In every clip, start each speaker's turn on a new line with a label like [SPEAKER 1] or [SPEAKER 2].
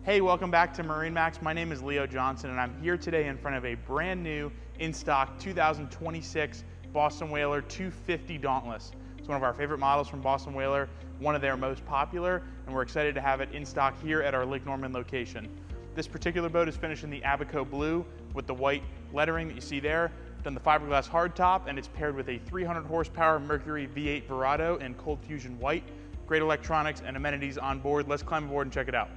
[SPEAKER 1] Hey, welcome back to MarineMax. My name is Leo Johnson and I'm here today in front of a brand new in-stock 2026 Boston Whaler 250 Dauntless. It's one of our favorite models from Boston Whaler, one of their most popular, and we're excited to have it in stock here at our Lake Norman location. This particular boat is finished in the Abaco Blue with the white lettering that you see there. Done the fiberglass hardtop, and it's paired with a 300 horsepower Mercury V8 Verado in cold fusion white. Great electronics and amenities on board. Let's climb aboard and check it out.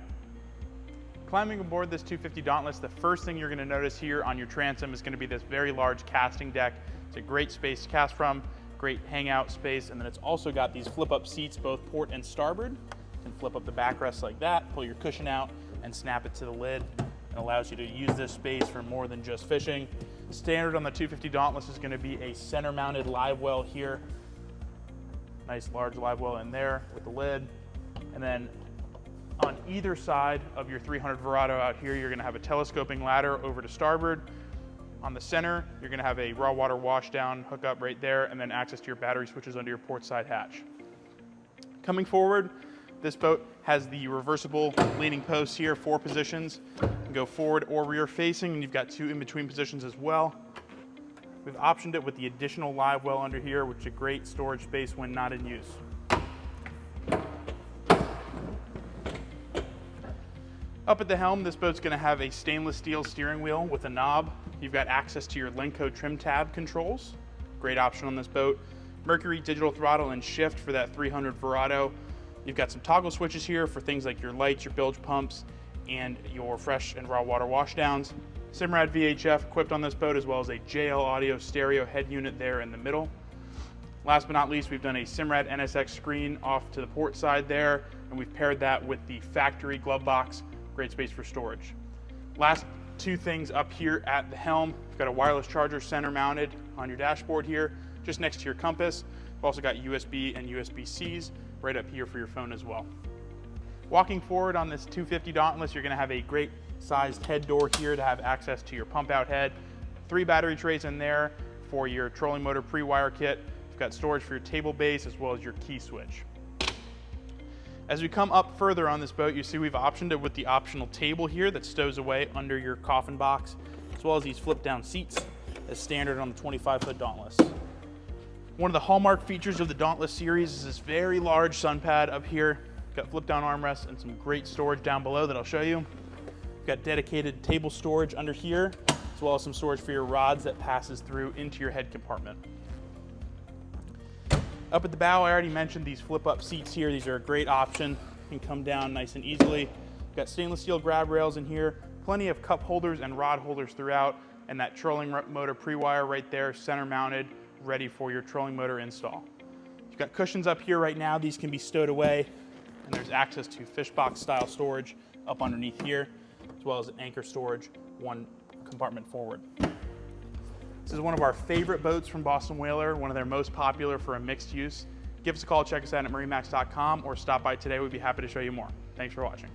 [SPEAKER 1] Climbing aboard this 250 Dauntless, the first thing you're going to notice here on your transom is going to be this very large casting deck. It's a great space to cast from, great hangout space, and then it's also got these flip-up seats, both port and starboard. You can flip up the backrest like that, pull your cushion out, and snap it to the lid. It allows you to use this space for more than just fishing. Standard on the 250 Dauntless is going to be a center-mounted live well here. Nice large live well in there with the lid, and then on either side of your 300 Verado out here, you're gonna have a telescoping ladder over to starboard. On the center, you're gonna have a raw water washdown hookup right there, and then access to your battery switches under your port side hatch. Coming forward, this boat has the reversible leaning posts here, 4 positions. You can go forward or rear facing, and you've got 2 in-between positions as well. We've optioned it with the additional live well under here, which is a great storage space when not in use. Up at the helm, this boat's gonna have a stainless steel steering wheel with a knob. You've got access to your Lenco trim tab controls. Great option on this boat. Mercury digital throttle and shift for that 300 Verado. You've got some toggle switches here for things like your lights, your bilge pumps, and your fresh and raw water washdowns. Simrad VHF equipped on this boat, as well as a JL Audio stereo head unit there in the middle. Last but not least, we've done a Simrad NSX screen off to the port side there, and we've paired that with the factory glove box. Great space for storage. Last 2 things up here at the helm. We've got a wireless charger center mounted on your dashboard here, just next to your compass. We've also got USB and USB-Cs right up here for your phone as well. Walking forward on this 250 Dauntless, you're gonna have a great sized head door here to have access to your pump out head. 3 battery trays in there for your trolling motor pre-wire kit. You've got storage for your table base as well as your key switch. As we come up further on this boat, you see we've optioned it with the optional table here that stows away under your coffin box, as well as these flip down seats as standard on the 25-foot Dauntless. One of the hallmark features of the Dauntless series is this very large sun pad up here. Got flip down armrests and some great storage down below that I'll show you. We've got dedicated table storage under here, as well as some storage for your rods that passes through into your head compartment. Up at the bow, I already mentioned these flip-up seats here. These are a great option. You can come down nice and easily. We've got stainless steel grab rails in here, plenty of cup holders and rod holders throughout, and that trolling motor pre-wire right there, center mounted, ready for your trolling motor install. You've got cushions up here right now. These can be stowed away, and there's access to fish box style storage up underneath here, as well as an anchor storage, 1 compartment forward. This is one of our favorite boats from Boston Whaler, one of their most popular for a mixed use. Give us a call, check us out at MarineMax.com, or stop by today. We'd be happy to show you more. Thanks for watching.